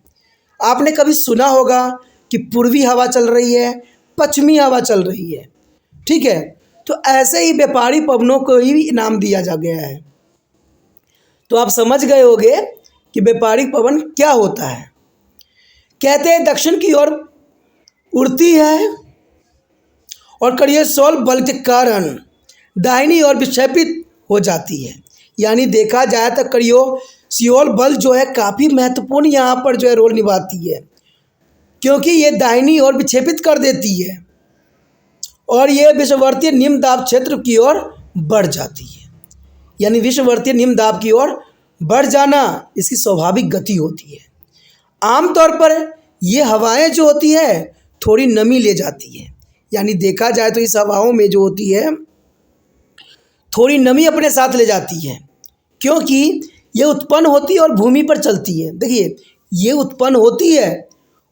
आपने कभी सुना होगा कि पूर्वी हवा चल रही है, पश्चिमी हवा चल रही है, ठीक है। तो ऐसे ही व्यापारिक पवनों को ही नाम दिया जा गया है। तो आप समझ गए होंगे कि व्यापारिक पवन क्या होता है। कहते हैं दक्षिण की ओर उड़ती है और करियोसोल बल के कारण दाहिनी ओर विक्षेपित हो जाती है। यानी देखा जाए तो करियोसोल बल जो है काफ़ी महत्वपूर्ण यहाँ पर जो है रोल निभाती है, क्योंकि ये दाहिनी ओर विक्षेपित कर देती है और ये विषुववर्तीय निम्न दाब क्षेत्र की ओर बढ़ जाती है। यानी विषुववर्तीय निम्न दाब की ओर बढ़ जाना इसकी स्वाभाविक गति होती है। आमतौर पर ये हवाएं जो होती है थोड़ी नमी ले जाती है। यानी देखा जाए तो इस हवाओं में जो होती है थोड़ी नमी अपने साथ ले जाती है, क्योंकि ये उत्पन्न होती है और भूमि पर चलती है। देखिए, ये उत्पन्न होती है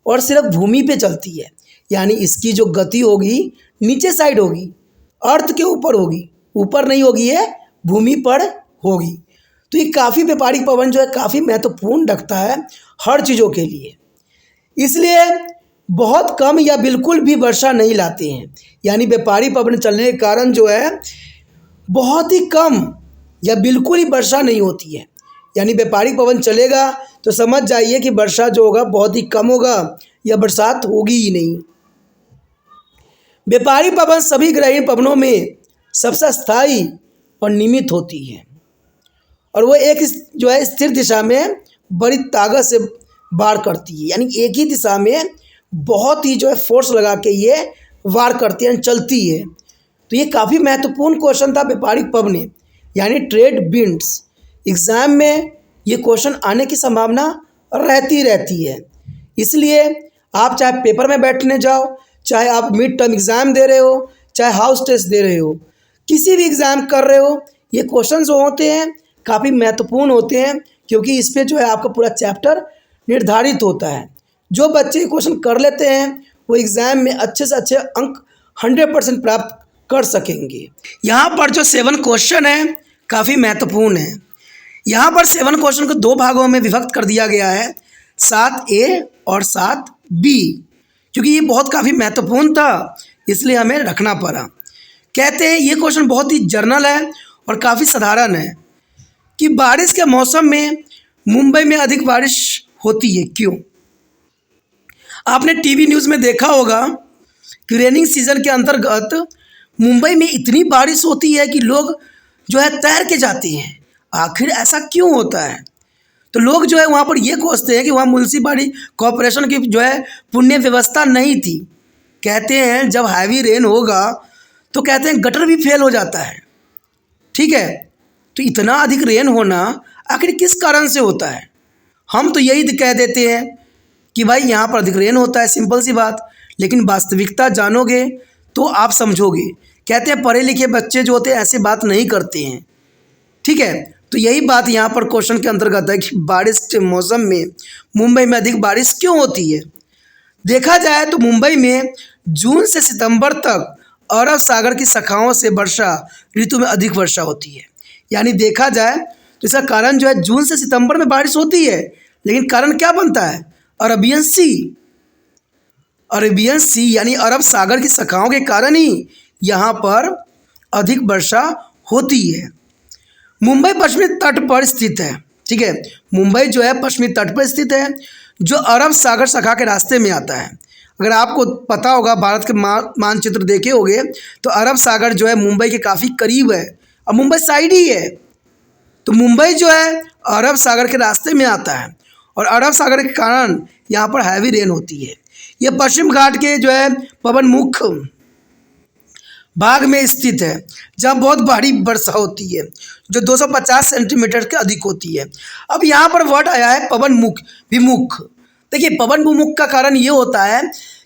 और सिर्फ भूमि पे चलती है, यानी इसकी जो गति होगी नीचे साइड होगी, अर्थ के ऊपर होगी, ऊपर नहीं होगी, ये भूमि पर होगी। तो ये काफ़ी व्यापारिक पवन जो है काफ़ी महत्वपूर्ण रखता है हर चीज़ों के लिए। इसलिए बहुत कम या बिल्कुल भी वर्षा नहीं लाते हैं। यानी व्यापारिक पवन चलने के कारण जो है बहुत ही कम या बिल्कुल ही वर्षा नहीं होती है। यानी व्यापारिक पवन चलेगा तो समझ जाइए कि वर्षा जो होगा बहुत ही कम होगा या बरसात होगी ही नहीं। व्यापारिक पवन सभी ग्रहण पवनों में सबसे स्थायी और नियमित होती है और वो एक जो है स्थिर दिशा में बड़ी ताकत से वार करती है। यानी एक ही दिशा में बहुत ही जो है फोर्स लगा के ये वार करती है, चलती है। तो ये काफ़ी महत्वपूर्ण क्वेश्चन था व्यापारिक पवनें यानी ट्रेड विंड्स। एग्ज़ाम में ये क्वेश्चन आने की संभावना रहती है। इसलिए आप चाहे पेपर में बैठने जाओ, चाहे आप मिड टर्म एग्ज़ाम दे रहे हो, चाहे हाउस टेस्ट दे रहे हो, किसी भी एग्ज़ाम कर रहे हो, ये क्वेश्चन जो होते हैं काफ़ी महत्वपूर्ण होते हैं, क्योंकि इस पर जो है आपका पूरा चैप्टर निर्धारित होता है। जो बच्चे क्वेश्चन कर लेते हैं वो एग्ज़ाम में अच्छे से अच्छे अंक 100% प्राप्त कर सकेंगे। यहाँ पर जो 7 क्वेश्चन है काफ़ी महत्वपूर्ण है। यहाँ पर 7 क्वेश्चन को 2 भागों में विभक्त कर दिया गया है, 7A और 7B, क्योंकि ये बहुत काफ़ी महत्वपूर्ण था इसलिए हमें रखना पड़ा। कहते हैं ये क्वेश्चन बहुत ही जर्नल है और काफ़ी साधारण है कि बारिश के मौसम में मुंबई में अधिक बारिश होती है, क्यों? आपने टीवी न्यूज़ में देखा होगा कि रेनिंग सीजन के अंतर्गत मुंबई में इतनी बारिश होती है कि लोग जो है तैर के जाते हैं। आखिर ऐसा क्यों होता है? तो लोग जो है वहाँ पर ये कोसते हैं कि वहाँ म्युनिसिपैलिटी कॉरपोरेशन की जो है पुण्य व्यवस्था नहीं थी। कहते हैं जब हैवी रेन होगा तो कहते हैं गटर भी फेल हो जाता है, ठीक है। तो इतना अधिक रेन होना आखिर किस कारण से होता है? हम तो यही कह देते हैं कि भाई यहाँ पर अधिक रेन होता है, सिंपल सी बात, लेकिन वास्तविकता जानोगे तो आप समझोगे। कहते हैं पढ़े लिखे बच्चे जो होते हैं ऐसी बात नहीं करते हैं, ठीक है। तो यही बात यहाँ पर क्वेश्चन के अंतर्गत है कि बारिश के मौसम में मुंबई में अधिक बारिश क्यों होती है। देखा जाए तो मुंबई में जून से सितंबर तक अरब सागर की शाखाओं से वर्षा ऋतु में अधिक वर्षा होती है। यानी देखा जाए तो इसका कारण जो है जून से सितंबर में बारिश होती है, लेकिन कारण क्या बनता है? अरबियन सी। अरेबियन सी यानी अरब सागर की शाखाओं के कारण ही यहाँ पर अधिक वर्षा होती है। मुंबई पश्चिमी तट पर स्थित है। ठीक है, मुंबई जो है पश्चिमी तट पर स्थित है, जो अरब सागर शाखा के रास्ते में आता है। अगर आपको पता होगा, भारत के मानचित्र देखे होंगे, तो अरब सागर जो है मुंबई के काफ़ी करीब है और मुंबई साइड ही है। तो मुंबई जो है अरब सागर के रास्ते में आता है और अरब सागर के कारण यहाँ पर हैवी रेन होती है। ये पश्चिम घाट के जो है पवनमुख भाग में स्थित है, जहाँ बहुत भारी वर्षा होती है, जो 250 सेंटीमीटर के अधिक होती है। अब यहाँ पर वर्ड आया है पवनमुख विमुख। देखिए, पवन विमुख का कारण ये होता है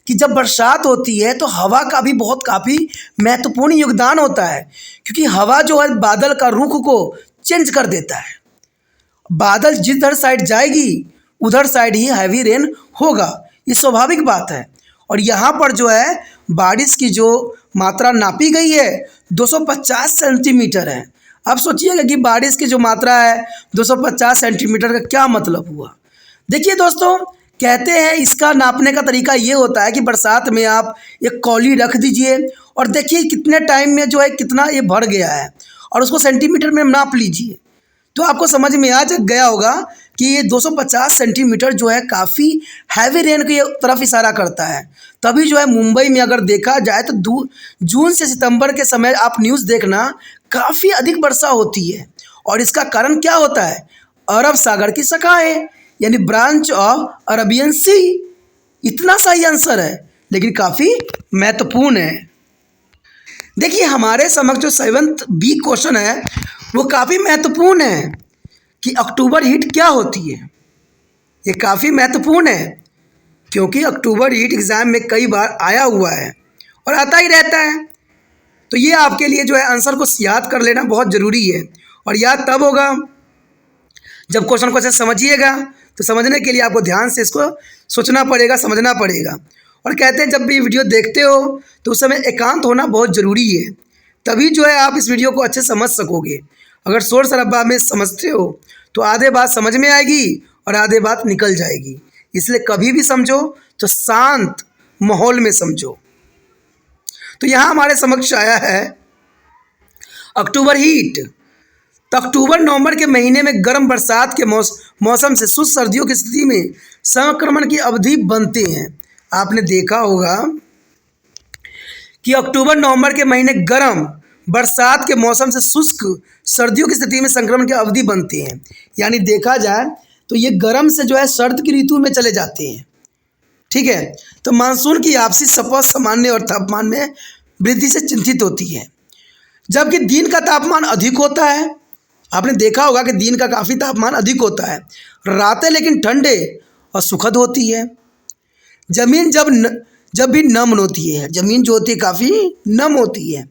कि जब बरसात होती है तो हवा का भी काफ़ी महत्वपूर्ण योगदान होता है, क्योंकि हवा जो है बादल का रुख को चेंज कर देता है। बादल जिधर साइड जाएगी उधर साइड ही हैवी रेन होगा, ये स्वाभाविक बात है। और यहाँ पर जो है बारिश की जो मात्रा नापी गई है 250 सेंटीमीटर है। अब सोचिएगा कि बारिश की जो मात्रा है 250 सेंटीमीटर का क्या मतलब हुआ। देखिए दोस्तों, कहते हैं इसका नापने का तरीका ये होता है कि बरसात में आप एक कौली रख दीजिए और देखिए कितने टाइम में जो है कितना ये भर गया है और उसको सेंटीमीटर में नाप लीजिए, तो आपको समझ में आ गया होगा कि ये 250 सेंटीमीटर जो है काफ़ी हैवी रेन की तरफ इशारा करता है। तभी जो है मुंबई में अगर देखा जाए तो जून से सितंबर के समय आप न्यूज़ देखना, काफ़ी अधिक वर्षा होती है। और इसका कारण क्या होता है? अरब सागर की शाखाएं, यानी ब्रांच ऑफ अरेबियन सी। इतना सही आंसर है, लेकिन काफ़ी महत्वपूर्ण है। देखिए, हमारे समक्ष जो 7th बी क्वेश्चन है वो काफ़ी महत्वपूर्ण है कि अक्टूबर हीट क्या होती है। ये काफ़ी महत्वपूर्ण है क्योंकि अक्टूबर हीट एग्ज़ाम में कई बार आया हुआ है और आता ही रहता है। तो ये आपके लिए जो है आंसर को याद कर लेना बहुत ज़रूरी है। और याद तब होगा जब क्वेश्चन को अच्छे समझिएगा। तो समझने के लिए आपको ध्यान से इसको सोचना पड़ेगा, समझना पड़ेगा। और कहते हैं जब भी वीडियो देखते हो तो उस समय एकांत होना बहुत ज़रूरी है, तभी जो है आप इस वीडियो को अच्छे समझ सकोगे। अगर शोर शराबा में समझते हो तो आधे बात समझ में आएगी और आधे बात निकल जाएगी। इसलिए कभी भी समझो तो शांत माहौल में समझो। तो यहाँ हमारे समक्ष आया है अक्टूबर हीट। तो अक्टूबर नवंबर के महीने में गर्म बरसात के मौसम से शुष्क सर्दियों की स्थिति में संक्रमण की अवधि बनते हैं। आपने देखा होगा कि अक्टूबर नवंबर के महीने गर्म बरसात के मौसम से शुष्क सर्दियों की स्थिति में संक्रमण की अवधि बनती हैं। यानी देखा जाए तो ये गर्म से जो है सर्द की ऋतु में चले जाते हैं। ठीक है, तो मानसून की आपसी स्पष्ट सामान्य और तापमान में वृद्धि से चिंतित होती है, जबकि दिन का तापमान अधिक होता है। आपने देखा होगा कि दिन का काफ़ी तापमान अधिक होता है, रातें लेकिन ठंडे और सुखद होती है। जमीन जब भी नम होती है, जमीन जो होती है काफ़ी नम होती है।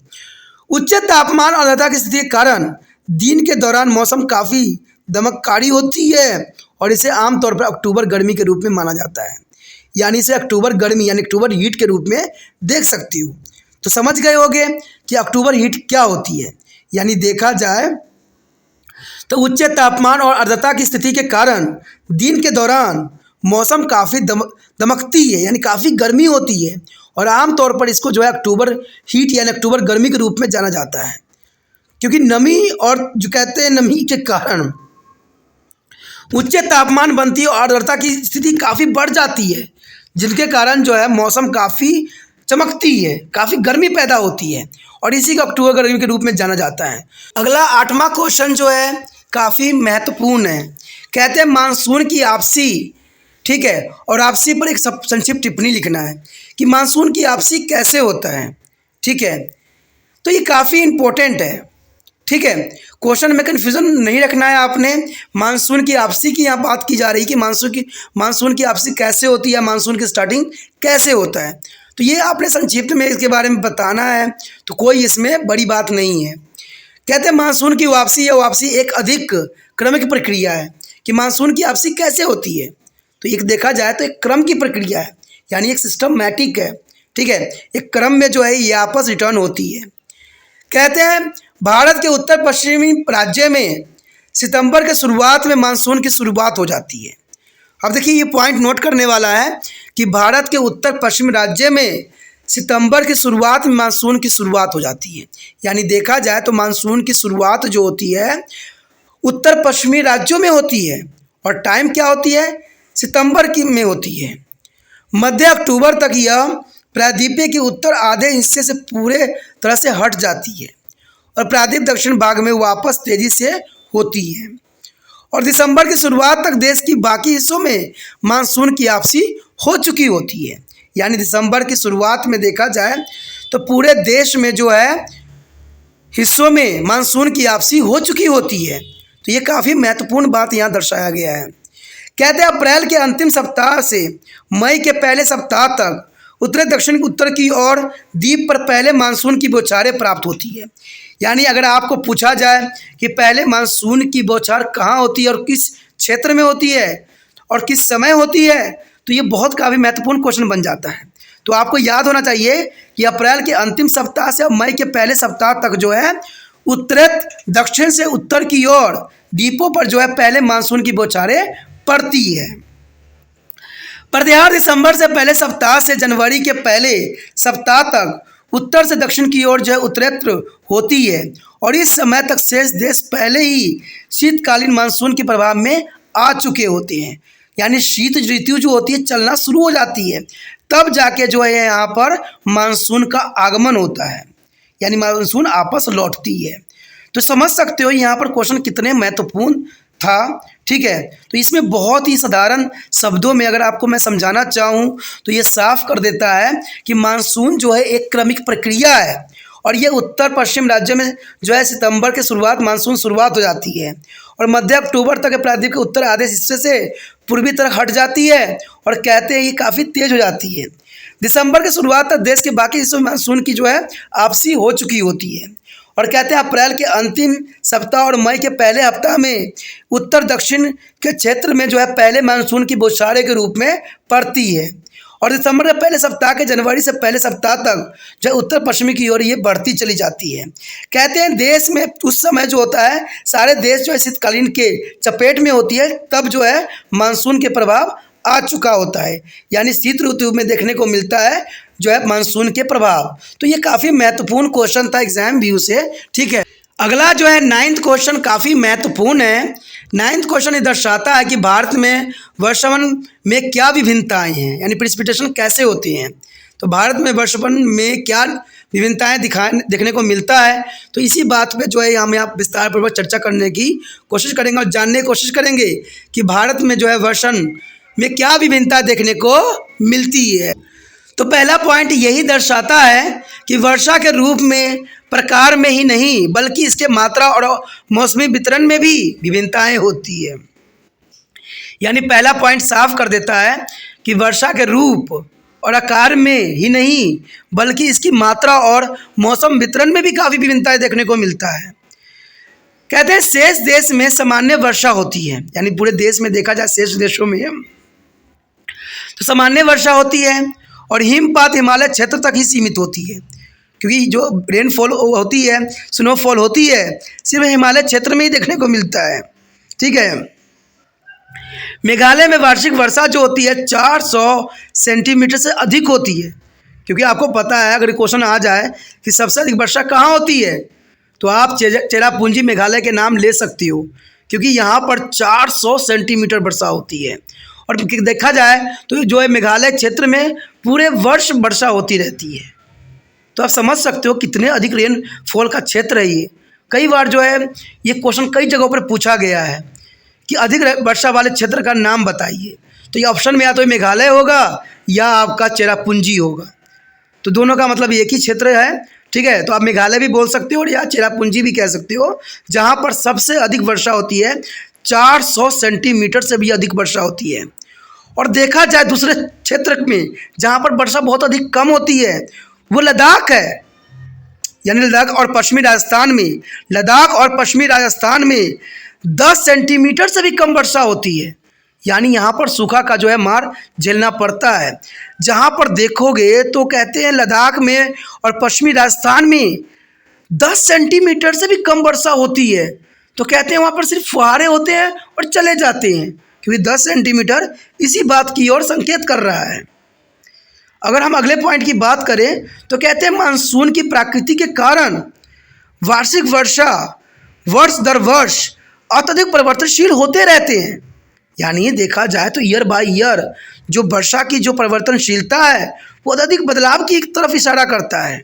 उच्च तापमान और आर्द्रता की स्थिति के कारण दिन के दौरान मौसम काफ़ी दमककारी होती है और इसे आमतौर पर अक्टूबर गर्मी के रूप में माना जाता है। यानी इसे अक्टूबर गर्मी यानी अक्टूबर हीट के रूप में देख सकती हूँ। तो समझ गए होंगे कि अक्टूबर हीट क्या होती है। यानी देखा जाए तो उच्च तापमान और आर्द्रता की स्थिति के कारण दिन के दौरान मौसम काफ़ी दमकती है, यानी काफ़ी गर्मी होती है और आमतौर पर इसको जो है अक्टूबर हीट यानी अक्टूबर गर्मी के रूप में जाना जाता है, क्योंकि नमी और जो कहते हैं नमी के कारण उच्च तापमान बनती है और आर्द्रता की स्थिति काफ़ी बढ़ जाती है, जिनके कारण जो है मौसम काफ़ी चमकती है, काफ़ी गर्मी पैदा होती है और इसी को अक्टूबर गर्मी के रूप में जाना जाता है। अगला 8वां क्वेश्चन जो है काफ़ी महत्वपूर्ण है। कहते हैं मानसून की आपसी। ठीक है, और आपसी पर एक संक्षिप्त टिप्पणी लिखना है कि मानसून की आपसी कैसे होता है। ठीक है, तो ये काफ़ी इम्पोर्टेंट है। ठीक है, क्वेश्चन में कन्फ्यूज़न नहीं रखना है आपने। मानसून की आपसी की यहाँ बात की जा रही है कि मानसून की आपसी कैसे होती है, मानसून की स्टार्टिंग कैसे होता है। तो ये आपने संक्षिप्त में इसके बारे में बताना है, तो कोई इसमें बड़ी बात नहीं है। कहते हैं मानसून की वापसी या वापसी एक अधिक क्रमिक प्रक्रिया है कि मानसून की वापसी कैसे होती है। तो एक देखा जाए तो एक क्रम की प्रक्रिया है, यानी एक सिस्टमैटिक है, ठीक है, एक क्रम में जो है ये आपस रिटर्न होती है। कहते हैं भारत के उत्तर पश्चिमी राज्य में सितंबर के शुरुआत में मानसून की शुरुआत हो जाती है। अब देखिए ये पॉइंट नोट करने वाला है कि भारत के उत्तर पश्चिमी राज्य में सितंबर की शुरुआत में मानसून की शुरुआत हो जाती है। यानी देखा जाए तो मानसून की शुरुआत जो होती है उत्तर पश्चिमी राज्यों में होती है और टाइम क्या होती है, सितंबर की में होती है। मध्य अक्टूबर तक यह प्रायद्वीपीय के उत्तर आधे हिस्से से पूरे तरह से हट जाती है और प्रायद्वीप दक्षिण भाग में वापस तेजी से होती है और दिसंबर की शुरुआत तक देश की बाकी हिस्सों में मानसून की वापसी हो चुकी होती है। यानी दिसंबर की शुरुआत में देखा जाए तो पूरे देश में जो है हिस्सों में मानसून की वापसी हो चुकी होती है। तो ये काफ़ी महत्वपूर्ण बात यहाँ दर्शाया गया है। कहते हैं अप्रैल के अंतिम सप्ताह से मई के पहले सप्ताह तक उत्तरी दक्षिण उत्तर की ओर द्वीप पर पहले मानसून की बौछारें प्राप्त होती है। यानी अगर आपको पूछा जाए कि पहले मानसून की बौछार कहाँ होती है और किस क्षेत्र में होती है और किस समय होती है, तो ये बहुत काफ़ी महत्वपूर्ण क्वेश्चन बन जाता है। तो आपको याद होना चाहिए कि अप्रैल के अंतिम सप्ताह से मई के पहले सप्ताह तक जो है उत्तरी दक्षिण से उत्तर की ओर द्वीपों पर जो है पहले मानसून की बौछारें पड़ती है। प्रत्याहार दिसंबर से पहले सप्ताह से जनवरी के पहले सप्ताह तक उत्तर से दक्षिण की ओर जो है उत्तरोत्तर होती है और इस समय तक शेष देश पहले ही शीतकालीन मानसून के प्रभाव में आ चुके होते हैं। यानी शीत ऋतु जो होती है चलना शुरू हो जाती है, तब जाके जो है यहाँ पर मानसून का आगमन होता है, यानी मानसून आपस लौटती है। तो समझ सकते हो यहाँ पर क्वेश्चन कितने महत्वपूर्ण था। ठीक है, तो इसमें बहुत ही साधारण शब्दों में अगर आपको मैं समझाना चाहूँ तो ये साफ कर देता है कि मानसून जो है एक क्रमिक प्रक्रिया है और ये उत्तर पश्चिम राज्यों में जो है सितंबर के शुरुआत मानसून शुरुआत हो जाती है और मध्य अक्टूबर तक प्रायद्वीप के उत्तर आधे हिस्से से पूर्वी तरफ हट जाती है और कहते हैं ये काफ़ी तेज हो जाती है। दिसंबर की शुरुआत तक देश के बाकी हिस्सों में मानसून की जो है वापसी हो चुकी होती है और कहते हैं अप्रैल के अंतिम सप्ताह और मई के पहले हफ्ता में उत्तर दक्षिण के क्षेत्र में जो है पहले मानसून की बौछारें के रूप में पड़ती है और दिसंबर के पहले सप्ताह के जनवरी से पहले सप्ताह तक जो उत्तर पश्चिमी की ओर ये बढ़ती चली जाती है। कहते हैं देश में उस समय जो होता है सारे देश जो है शीतकालीन के चपेट में होती है, तब जो है मानसून के प्रभाव आ चुका होता है। यानी शीत ऋतु में देखने को मिलता है जो है मानसून के प्रभाव। तो ये काफ़ी महत्वपूर्ण क्वेश्चन था एग्जाम व्यू से। ठीक है, अगला जो है 9th क्वेश्चन काफ़ी महत्वपूर्ण है। 9th क्वेश्चन ये दर्शाता है कि भारत में वर्षावन में क्या विभिन्नताएं हैं, यानी प्रेसिपिटेशन कैसे होती हैं। तो भारत में वर्षावन में क्या विभिन्नताएं देखने को मिलता है, तो इसी बात पे जो है हम यहाँ विस्तारपूर्वक चर्चा करने की कोशिश करेंगे और जानने की कोशिश करेंगे कि भारत में जो है वर्षण में क्या विभिन्नता देखने को मिलती है। तो पहला पॉइंट यही दर्शाता है कि वर्षा के रूप में प्रकार में ही नहीं बल्कि इसके मात्रा और मौसमी वितरण में भी विभिन्नताएं होती है। यानी पहला पॉइंट साफ कर देता है कि वर्षा के रूप और आकार में ही नहीं बल्कि इसकी मात्रा और मौसम वितरण में भी काफ़ी विभिन्नताएं देखने को मिलता है। कहते हैं शेष देश में सामान्य वर्षा होती है, यानी पूरे देश में देखा जाए शेष देशों में तो सामान्य वर्षा होती है और हिमपात हिमालय क्षेत्र तक ही सीमित होती है, क्योंकि जो रेनफॉल होती है स्नोफॉल होती है सिर्फ हिमालय क्षेत्र में ही देखने को मिलता है। ठीक है, मेघालय में वार्षिक वर्षा जो होती है 400 सेंटीमीटर से अधिक होती है, क्योंकि आपको पता है अगर क्वेश्चन आ जाए कि सबसे अधिक वर्षा कहाँ होती है तो आप चेरापूंजी मेघालय के नाम ले सकती हो, क्योंकि यहाँ पर 400 सेंटीमीटर वर्षा होती है। और देखा जाए तो जो है मेघालय क्षेत्र में पूरे वर्ष वर्षा होती रहती है। तो आप समझ सकते हो कितने अधिक रेनफॉल का क्षेत्र है ये। कई बार जो है ये क्वेश्चन कई जगहों पर पूछा गया है कि अधिक वर्षा वाले क्षेत्र का नाम बताइए, तो ये ऑप्शन में या तो मेघालय होगा या आपका चेरापूंजी होगा। तो दोनों का मतलब एक ही क्षेत्र है। ठीक है, तो आप मेघालय भी बोल सकते हो या चेरापूंजी भी कह सकते हो, जहाँ पर सबसे अधिक वर्षा होती है 400 सेंटीमीटर से भी अधिक वर्षा होती है। और देखा जाए दूसरे क्षेत्र में जहाँ पर वर्षा बहुत अधिक कम होती है वो लद्दाख है, यानी लद्दाख और पश्चिमी राजस्थान में 10 सेंटीमीटर से भी कम वर्षा होती है। यानी यहाँ पर सूखा का जो है मार झेलना पड़ता है। जहाँ पर देखोगे तो कहते हैं लद्दाख में और पश्चिमी राजस्थान में 10 सेंटीमीटर से भी कम वर्षा होती है। तो कहते हैं वहाँ पर सिर्फ फुहारे होते हैं और चले जाते हैं, क्योंकि 10 सेंटीमीटर इसी बात की ओर संकेत कर रहा है। अगर हम अगले पॉइंट की बात करें तो कहते हैं मानसून की प्रकृति के कारण वार्षिक वर्षा वर्ष दर वर्ष अत्यधिक परिवर्तनशील होते रहते हैं। यानी ये देखा जाए तो ईयर बाय ईयर जो वर्षा की जो परिवर्तनशीलता है वो अत्यधिक बदलाव की तरफ इशारा करता है।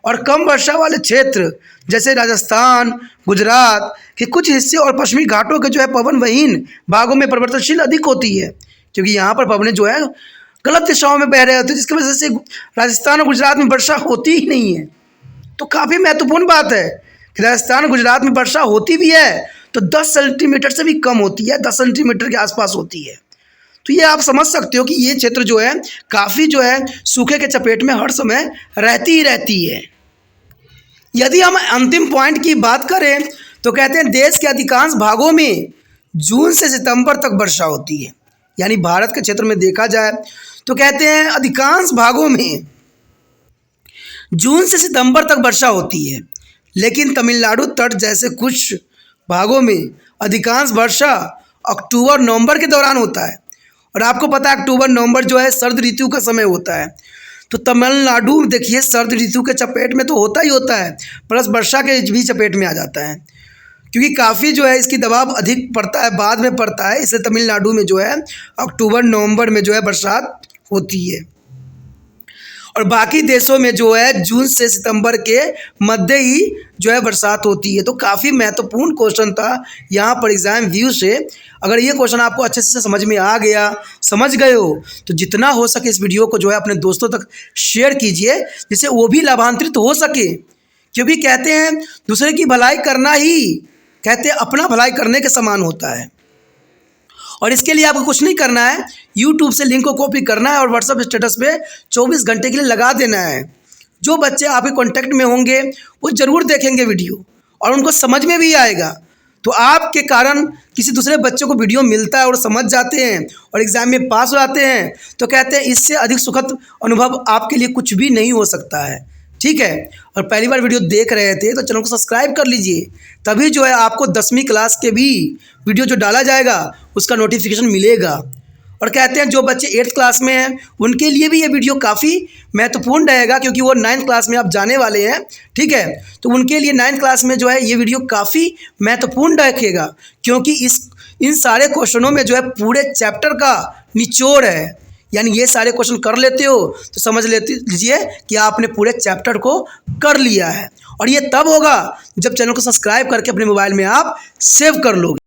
और कम वर्षा वाले क्षेत्र जैसे राजस्थान, गुजरात के कुछ हिस्से और पश्चिमी घाटों के जो है पवन वहीन भागों में परिवर्तनशील अधिक होती है, क्योंकि यहाँ पर पवनें जो है गलत दिशाओं में बह रहे होते हैं, जिसकी वजह से राजस्थान और गुजरात में वर्षा होती ही नहीं है। तो काफ़ी महत्वपूर्ण बात है कि राजस्थान और गुजरात में वर्षा होती भी है तो 10 सेंटीमीटर से भी कम होती है, 10 सेंटीमीटर के आसपास होती है। तो ये आप समझ सकते हो कि ये क्षेत्र जो है काफ़ी जो है सूखे के चपेट में हर समय रहती ही रहती है। यदि हम अंतिम पॉइंट की बात करें तो कहते हैं देश के अधिकांश भागों में जून से सितंबर तक वर्षा होती है। यानी भारत के क्षेत्र में देखा जाए तो कहते हैं अधिकांश भागों में जून से सितंबर तक वर्षा होती है, लेकिन तमिलनाडु तट जैसे कुछ भागों में अधिकांश वर्षा अक्टूबर नवंबर के दौरान होता है। और आपको पता है अक्टूबर नवंबर जो है सर्द ऋतु का समय होता है। तो तमिलनाडु देखिए सर्द ऋतु के चपेट में तो होता ही होता है, प्लस वर्षा के भी चपेट में आ जाता है, क्योंकि काफ़ी जो है इसकी दबाव अधिक पड़ता है, बाद में पड़ता है। इसलिए तमिलनाडु में जो है अक्टूबर नवंबर में जो है बरसात होती है। और बाकी देशों में जो है जून से सितंबर के मध्य ही जो है बरसात होती है। तो काफ़ी महत्वपूर्ण क्वेश्चन था यहाँ पर एग्ज़ाम व्यू से। अगर ये क्वेश्चन आपको अच्छे से समझ में आ गया, समझ गए हो, तो जितना हो सके इस वीडियो को जो है अपने दोस्तों तक शेयर कीजिए, जिससे वो भी लाभान्वित हो सके। क्योंकि कहते हैं दूसरे की भलाई करना ही कहते हैं अपना भलाई करने के समान होता है। और इसके लिए आपको कुछ नहीं करना है, यूट्यूब से लिंक को कॉपी करना है और व्हाट्सएप स्टेटस पे 24 घंटे के लिए लगा देना है। जो बच्चे आपके कांटेक्ट में होंगे वो ज़रूर देखेंगे वीडियो और उनको समझ में भी आएगा। तो आपके कारण किसी दूसरे बच्चे को वीडियो मिलता है और समझ जाते हैं और एग्ज़ाम में पास हो जाते हैं। तो कहते हैं इससे अधिक सुखद अनुभव आपके लिए कुछ भी नहीं हो सकता है। ठीक है, और पहली बार वीडियो देख रहे थे तो चैनल को सब्सक्राइब कर लीजिए, तभी जो है आपको 10वीं क्लास के भी वीडियो जो डाला जाएगा उसका नोटिफिकेशन मिलेगा। और कहते हैं जो बच्चे 8th क्लास में हैं उनके लिए भी ये वीडियो काफ़ी महत्वपूर्ण रहेगा, क्योंकि वो 9th क्लास में आप जाने वाले हैं। ठीक है, तो उनके लिए 9th क्लास में जो है ये वीडियो काफ़ी महत्वपूर्ण रखेगा, क्योंकि इन सारे क्वेश्चनों में जो है पूरे चैप्टर का निचोड़ है। यानी ये सारे क्वेश्चन कर लेते हो तो समझ लीजिए कि आपने पूरे चैप्टर को कर लिया है। और ये तब होगा जब चैनल को सब्सक्राइब करके अपने मोबाइल में आप सेव कर लोगे।